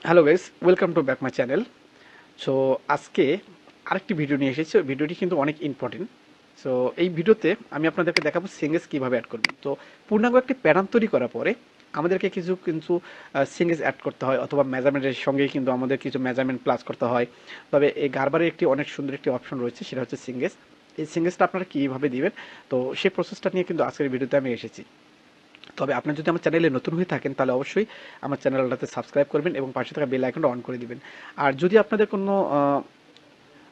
Hello guys, welcome to back my channel. So আজকে আরেকটি video নিয়ে এসেছি। ভিডিওটি কিন্তু অনেক ইম্পর্টেন্ট। সো এই ভিডিওতে আমি আপনাদেরকে দেখাবো সিঙ্গেস কীভাবে অ্যাড করবেন। তো পূর্ণাঙ্গ একটি প্যাটার্ন তৈরি করার পরে আমাদেরকে কিছু সিঙ্গেস অ্যাড করতে হয়, অথবা মেজারমেন্টের সঙ্গেই কিন্তু আমাদের কিছু মেজারমেন্ট প্লাস করতে হয়। তবে এই গারবারের একটি অনেক সুন্দর একটি অপশন রয়েছে, সেটা হচ্ছে সিঙ্গেস। এই সিঙ্গেসটা আপনারা কীভাবে দিবেন, তো সেই প্রসেসটা নিয়ে কিন্তু আজকের ভিডিওতে আমি এসেছি। তবে আপনি যদি আমার চ্যানেলে নতুন হয়ে থাকেন তাহলে অবশ্যই আমার চ্যানেলটাতে সাবস্ক্রাইব করবেন এবং পাশে থাকা বেল আইকনটা অন করে দিবেন। আর যদি আপনাদের কোনো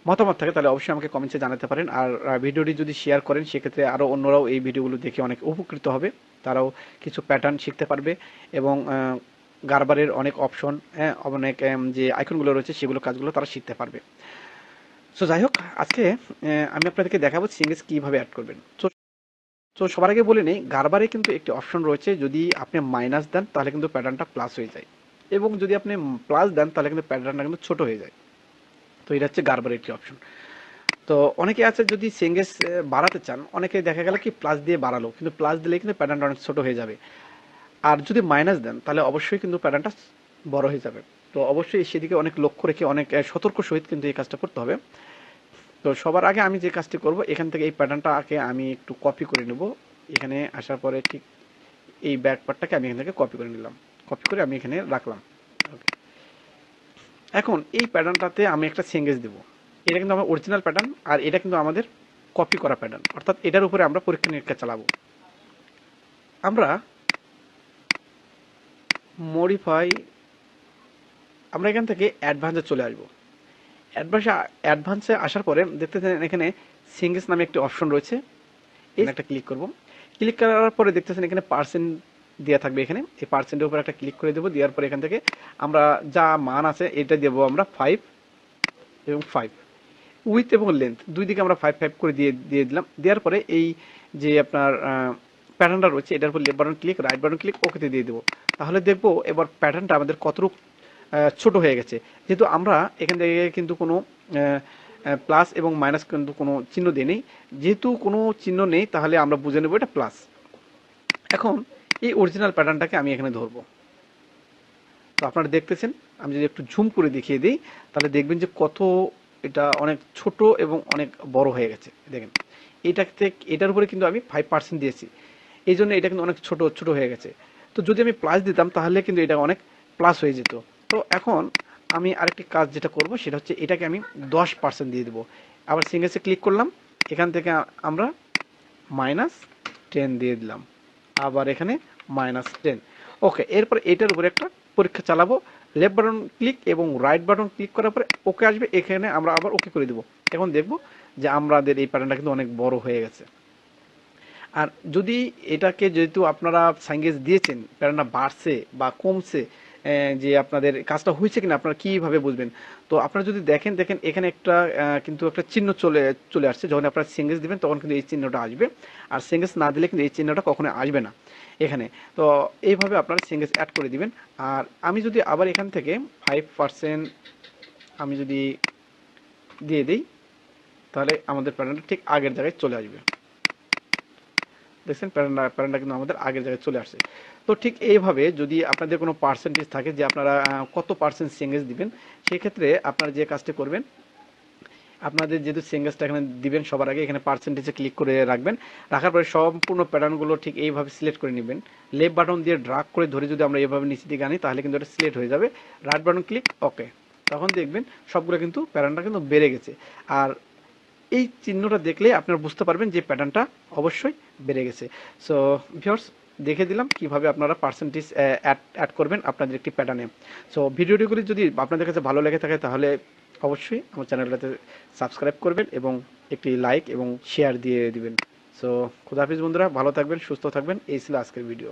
মতামত থাকে তাহলে অবশ্যই আমাকে কমেন্টসে জানাতে পারেন। আর ভিডিওটি যদি শেয়ার করেন সেক্ষেত্রে আরও অন্যরাও এই ভিডিওগুলো দেখে অনেক উপকৃত হবে। তারাও কিছু প্যাটার্ন শিখতে পারবে এবং গারবারের অনেক অপশন, হ্যাঁ, অনেক যে আইকনগুলো রয়েছে সেগুলো কাজগুলো তারা শিখতে পারবে। সো যাই হোক, আজকে আমি আপনাদেরকে দেখাবো সিঙ্গেস কীভাবে অ্যাড করবেন। তো সবার আগে বলে নেই, গারবারে কিন্তু একটি অপশন রয়েছে, যদি আপনি মাইনাস দেন তাহলে কিন্তু প্যাটার্নটা প্লাস হয়ে যায়, এবং যদি আপনি প্লাস দেন তাহলে কিন্তু প্যাটার্নটা কিন্তু ছোট হয়ে যায়। তো এটা হচ্ছে গারবারের একটি অপশন। তো অনেকে আছে যদি সিঙ্গেস বাড়াতে চান, অনেকে দেখা গেল কি প্লাস দিয়ে বাড়ালো, কিন্তু প্লাস দিলে কিন্তু প্যাটার্নটা অনেক ছোট হয়ে যাবে। আর যদি মাইনাস দেন তাহলে অবশ্যই কিন্তু প্যাটার্নটা বড় হয়ে যাবে। তো অবশ্যই সেদিকে অনেক লক্ষ্য রেখে অনেক সতর্ক সহিত কিন্তু এই কাজটা করতে হবে। তো সবার আগে আমি যে কাজটি করব, এখান থেকে এই প্যাটার্নটা আগে আমি একটু কপি করে নেব। এখানে আসার পরে ঠিক এই ব্যাক পার্টটাকে আমি এখান থেকে কপি করে নিলাম, কপি করে আমি এখানে রাখলাম। ওকে, এখন এই প্যাটার্নটাতে আমি একটা সিঙ্গেস দেবো। এটা কিন্তু আমার অরিজিনাল প্যাটার্ন, আর এটা কিন্তু আমাদের কপি করা প্যাটার্ন, অর্থাৎ এটার উপরে আমরা পরীক্ষা নিরীক্ষা চালাবো। আমরা মডিফাই, আমরা এখান থেকে অ্যাডভান্সে চলে আসবো। অ্যাডভান্সে আসার পরে দেখতে এখানে সিঙ্গেস নামে একটি অপশন রয়েছে, এই একটা ক্লিক করব। ক্লিক করার পরে দেখতেছেন এখানে পার্সেন্ট দেওয়া থাকবে। এখানে এই পার্সেন্টের উপর একটা ক্লিক করে দেবো। দেওয়ার পরে এখান থেকে আমরা যা মান আছে এটা দেবো আমরা 5 এবং 5, উইথ এবং লেন্থ দুই দিকে আমরা 5 5 করে দিয়ে দিলাম। দেওয়ার পরে এই যে আপনার প্যাটার্নটা রয়েছে এটার উপর left button click, right button click, ওকেতে দিয়ে দেবো। তাহলে দেখবো এবার প্যাটার্নটা আমাদের কতটুকু ছোট হয়ে গেছে। যেহেতু আমরা এখান থেকে কিন্তু কোনো প্লাস এবং মাইনাস কিন্তু কোনো চিহ্ন দিয়ে নেই, যেহেতু কোনো চিহ্ন নেই তাহলে আমরা বুঝে নেব এটা প্লাস। এখন এই অরিজিনাল প্যাটার্নটাকে আমি এখানে ধরবো। তো আপনারা দেখতেছেন, আমি যদি একটু ঝুম করে দেখিয়ে দিই তাহলে দেখবেন যে কত এটা অনেক ছোট এবং অনেক বড় হয়ে গেছে। দেখেন এটার উপরে কিন্তু আমি 5% দিয়েছি, এই জন্য এটা কিন্তু অনেক ছোট ছোট হয়ে গেছে। তো যদি আমি প্লাস দিতাম তাহলে কিন্তু এটা অনেক প্লাস হয়ে যেত। তো এখন আমি আরেকটি কাজ যেটা করব সেটা হচ্ছে এটাকে আমি 10% দিয়ে দেবো। আবার সিঙ্গেসে ক্লিক করলাম, এখান থেকে আমরা -10 দিয়ে দিলাম, আবার এখানে -10। ওকে, এরপর এটার উপরে একটা পরীক্ষা চালাবো। লেফট বাটন ক্লিক এবং রাইট বাটন ক্লিক করার পরে ওকে আসবে, এখানে আমরা আবার ওকে করে দেবো। এখন দেখব যে আমাদের এই প্যাটার্নটা কিন্তু অনেক বড় হয়ে গেছে। আর যদি এটাকে যেহেতু আপনারা সাইঙ্গেজ দিয়েছেন, প্যাটার্নটা বাড়ছে বা কমছে, যে আপনাদের কাজটা হয়েছে কিনা আপনারা কীভাবে বুঝবেন? তো আপনারা যদি দেখেন এখানে একটা কিন্তু একটা চিহ্ন চলে আসছে। যখন আপনারা সিঙ্গেজ দিবেন তখন কিন্তু এই চিহ্নটা আসবে, আর সিঙ্গেজ না দিলে কিন্তু এই চিহ্নটা কখনো আসবে না এখানে। তো এইভাবে আপনারা সিঙ্গেজ অ্যাড করে দিবেন। আর আমি যদি আবার এখান থেকে 5% আমি যদি দিয়ে দিই তাহলে আমাদের প্যাটার্নটা ঠিক আগের জায়গায় চলে আসবে। দেখছেন প্যাটার্নটা কিন্তু আমাদের আগের জায়গায় চলে আসছে। তো ঠিক এইভাবে যদি আপনাদের কোনো পার্সেন্টেজ থাকে যে আপনারা কত পার্সেন্ট সিঙ্গেজ দিবেন, সেক্ষেত্রে আপনারা যে কাজটা করবেন, আপনাদের যেহেতু সিঙ্গেজটা এখানে দিবেন সবার আগে এখানে পার্সেন্টেজে ক্লিক করে রাখবেন। রাখার পরে সম্পূর্ণ প্যাটার্নগুলো ঠিক এইভাবে সিলেক্ট করে নেবেন। লেফট বাটন দিয়ে ড্রাগ করে ধরে যদি আমরা এইভাবে নিচে দিকে আনি তাহলে কিন্তু এটা সিলেক্ট হয়ে যাবে। রাইট বাটন ক্লিক, ওকে, তখন দেখবেন সবগুলো কিন্তু প্যাটার্নটা কিন্তু বেড়ে গেছে। আর এই চিহ্নটা দেখলে আপনারা বুঝতে পারবেন যে প্যাটার্নটা অবশ্যই বেড়ে গেছে। সো ভিউয়ার্স, দেখে দিলাম কিভাবে আপনারা পার্সেন্টেজ অ্যাড করবেন আপনাদের একটি প্যাটার্নে। সো ভিডিওগুলি যদি আপনাদের কাছে ভালো লেগে থাকে তাহলে অবশ্যই আমার চ্যানেলটাতে সাবস্ক্রাইব করবেন এবং একটি লাইক এবং শেয়ার দিয়ে দিবেন। সো খুদাহাফিজ বন্ধুরা, ভালো থাকবেন, সুস্থ থাকবেন। এই ছিল আজকের ভিডিও।